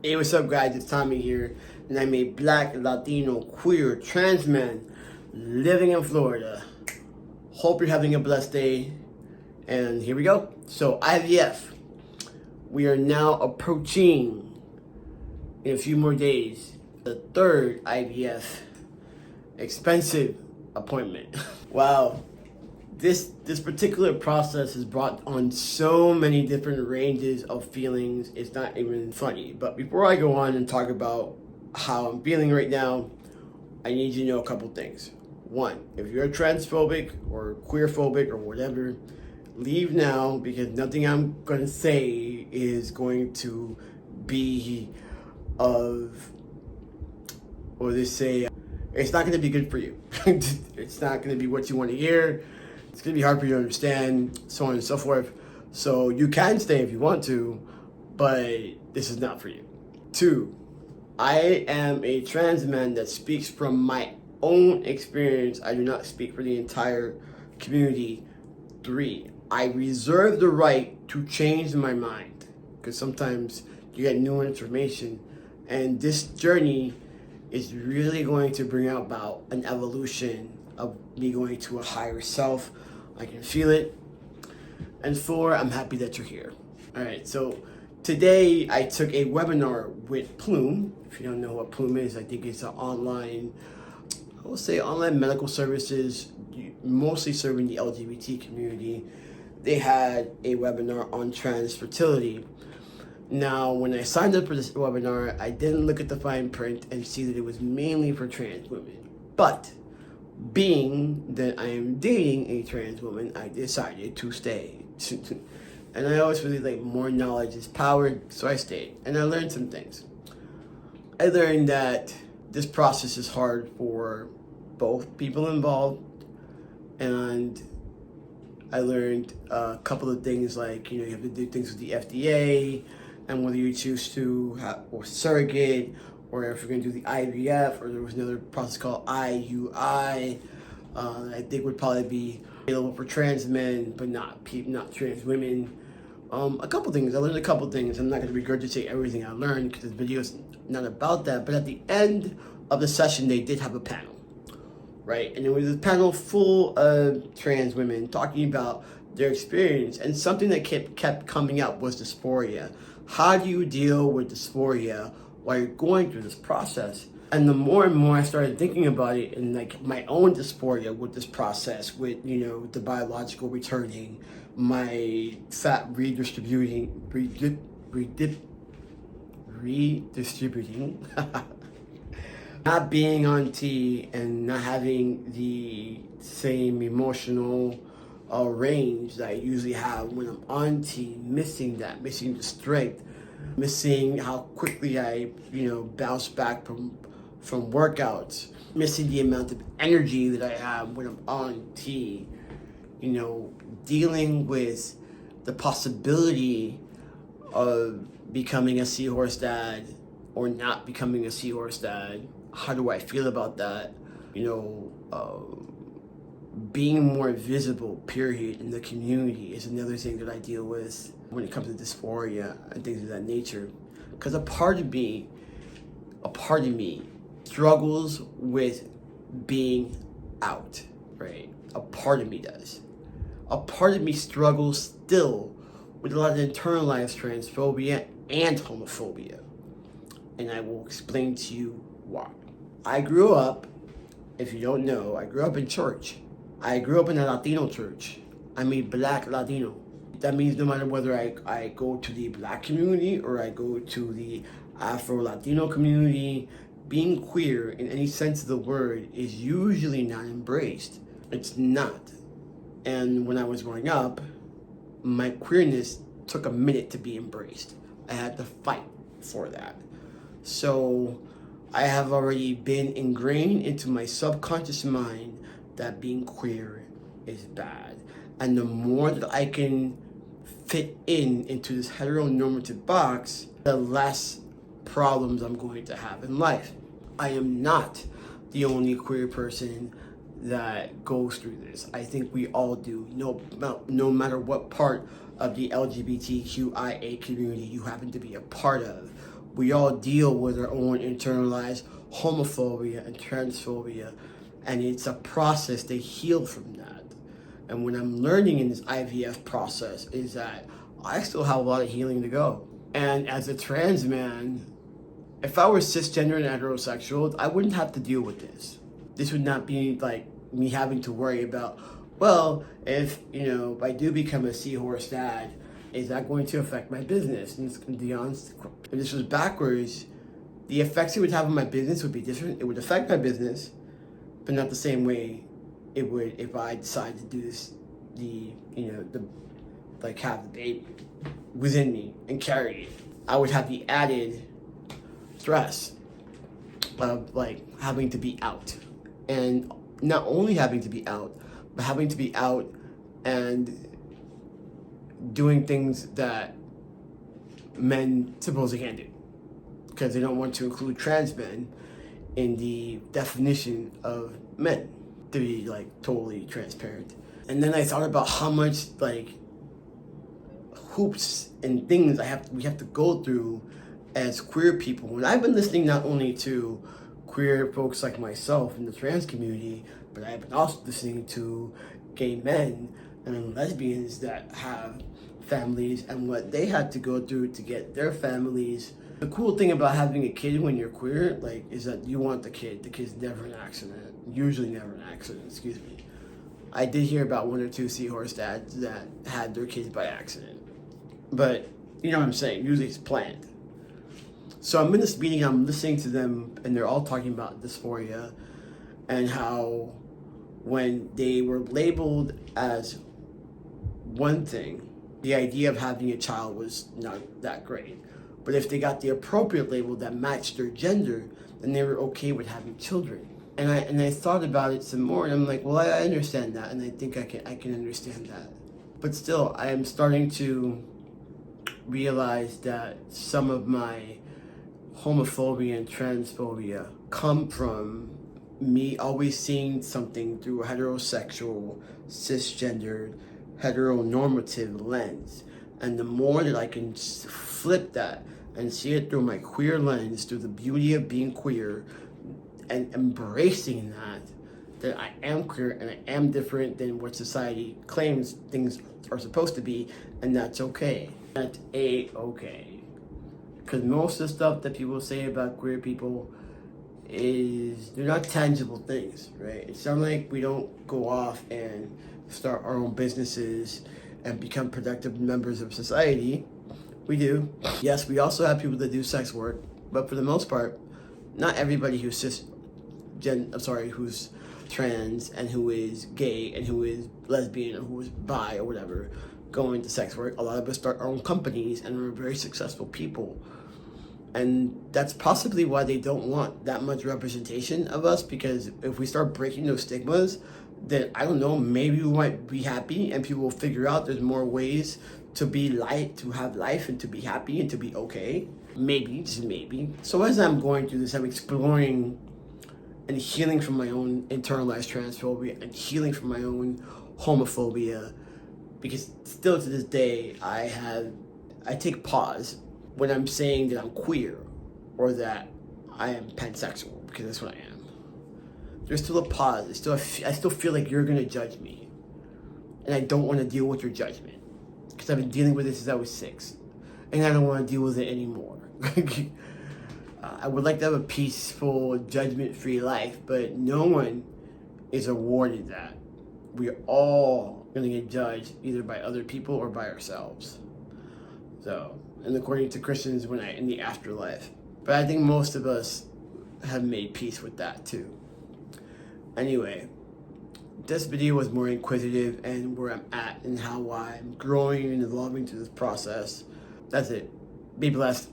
Hey, what's up, guys? It's Tommy here, and I'm a black, Latino, queer, trans man living in Florida. Hope you're having a blessed day, and here we go. So, IVF. We are now approaching, in a few more days, the third IVF expensive appointment. Wow. This particular process has brought on so many different ranges of feelings, it's not even funny. But before I go on and talk about how I'm feeling right now, I need you to know a couple things. One, if you're transphobic or queerphobic or whatever, leave now, because nothing I'm going to say is going to be it's not going to be good for you. It's not going to be what you want to hear. It's going to be hard for you to understand, so on and so forth. So you can stay if you want to, but this is not for you. Two, I am a trans man that speaks from my own experience. I do not speak for the entire community. Three, I reserve the right to change my mind, because sometimes you get new information, and this journey is really going to bring about an evolution of me going to a higher self. I can feel it. And four, I'm happy that you're here. All right, so today I took a webinar with Plume. If you don't know what Plume is, I think it's an online medical services, mostly serving the LGBT community. They had a webinar on trans fertility. Now, when I signed up for this webinar, I didn't look at the fine print and see that it was mainly for trans women. But being that I am dating a trans woman, I decided to stay. And I always really like more knowledge is power, so I stayed. And I learned some things. I learned that this process is hard for both people involved, and I learned a couple of things like, you have to do things with the FDA, and whether you choose to have or surrogate, or if you're going to do the IVF, or there was another process called IUI, I think would probably be available for trans men, but not trans women. A couple things. I learned a couple things. I'm not going to regurgitate everything I learned because this video is not about that. But at the end of the session, they did have a panel, right? And it was a panel full of trans women talking about their experience. And something that kept coming up was dysphoria. How do you deal with dysphoria while you're going through this process? And the more and more I started thinking about it, and like my own dysphoria with this process, with the biological returning, my fat redistributing, not being on T and not having the same emotional range that I usually have when I'm on T, missing the strength, missing how quickly I bounce back from workouts, missing the amount of energy that I have when I'm on T, dealing with the possibility of becoming a seahorse dad or not becoming a seahorse dad. How do I feel about that? Being more visible, period, in the community is another thing that I deal with when it comes to dysphoria and things of that nature. Because a part of me struggles with being out, right? A part of me does. A part of me struggles still with a lot of internalized transphobia and homophobia. And I will explain to you why. I grew up, if you don't know, I grew up in church. I grew up in a Latino church. I'm a black Latino. That means no matter whether I go to the black community or I go to the Afro-Latino community, being queer in any sense of the word is usually not embraced. It's not. And when I was growing up, my queerness took a minute to be embraced. I had to fight for that. So I have already been ingrained into my subconscious mind that being queer is bad. And the more that I can fit into this heteronormative box, the less problems I'm going to have in life. I am not the only queer person that goes through this. I think we all do, no matter what part of the LGBTQIA community you happen to be a part of. We all deal with our own internalized homophobia and transphobia, and it's a process to heal from that. And what I'm learning in this IVF process is that I still have a lot of healing to go. And as a trans man, if I were cisgender and heterosexual, I wouldn't have to deal with this. This would not be like me having to worry about, well, if, I do become a seahorse dad, is that going to affect my business? And if this was backwards, the effects it would have on my business would be different. It would affect my business, but not the same way it would if I decided to do this, have the baby within me and carry it. I would have the added stress of having to be out, and not only having to be out, but having to be out and doing things that men supposedly can't do because they don't want to include trans men in the definition of men, to be totally transparent. And then I thought about how much hoops and things we have to go through as queer people. And I've been listening not only to queer folks like myself in the trans community, but I've been also listening to gay men and lesbians that have families and what they had to go through to get their families. The cool thing about having a kid when you're queer, is that you want the kid. The kid's never an accident. Usually never an accident, excuse me. I did hear about 1 or 2 seahorse dads that had their kids by accident. But, you know what I'm saying, usually it's planned. So I'm in this meeting, I'm listening to them, and they're all talking about dysphoria and how when they were labeled as one thing, the idea of having a child was not that great. But if they got the appropriate label that matched their gender, then they were okay with having children. And I thought about it some more, and I'm like, well, I understand that, and I think I can understand that. But still, I am starting to realize that some of my homophobia and transphobia come from me always seeing something through a heterosexual, cisgendered, heteronormative lens. And the more that I can flip that and see it through my queer lens, through the beauty of being queer, and embracing that I am queer and I am different than what society claims things are supposed to be, and that's okay. That's A-okay. Because most of the stuff that people say about queer people they're not tangible things, right? It's not like we don't go off and start our own businesses and become productive members of society. We do. Yes, we also have people that do sex work, but for the most part, not everybody who's who's trans and who is gay and who is lesbian or who is bi or whatever go into sex work. A lot of us start our own companies and we're very successful people. And that's possibly why they don't want that much representation of us, because if we start breaking those stigmas, then I don't know, maybe we might be happy and people will figure out there's more ways to be to have life and to be happy and to be okay. Maybe, just maybe. So as I'm going through this, I'm exploring and healing from my own internalized transphobia and healing from my own homophobia, because still to this day, I take pause when I'm saying that I'm queer or that I am pansexual, because that's what I am. There's still a pause. I still feel like you're going to judge me. And I don't want to deal with your judgment, because I've been dealing with this since I was 6. And I don't want to deal with it anymore. I would like to have a peaceful, judgment-free life, but no one is awarded that. We're all going to get judged either by other people or by ourselves. So, and according to Christians, we're not in the afterlife. But I think most of us have made peace with that too. Anyway, this video was more inquisitive and where I'm at and how I'm growing and evolving through this process. That's it. Be blessed.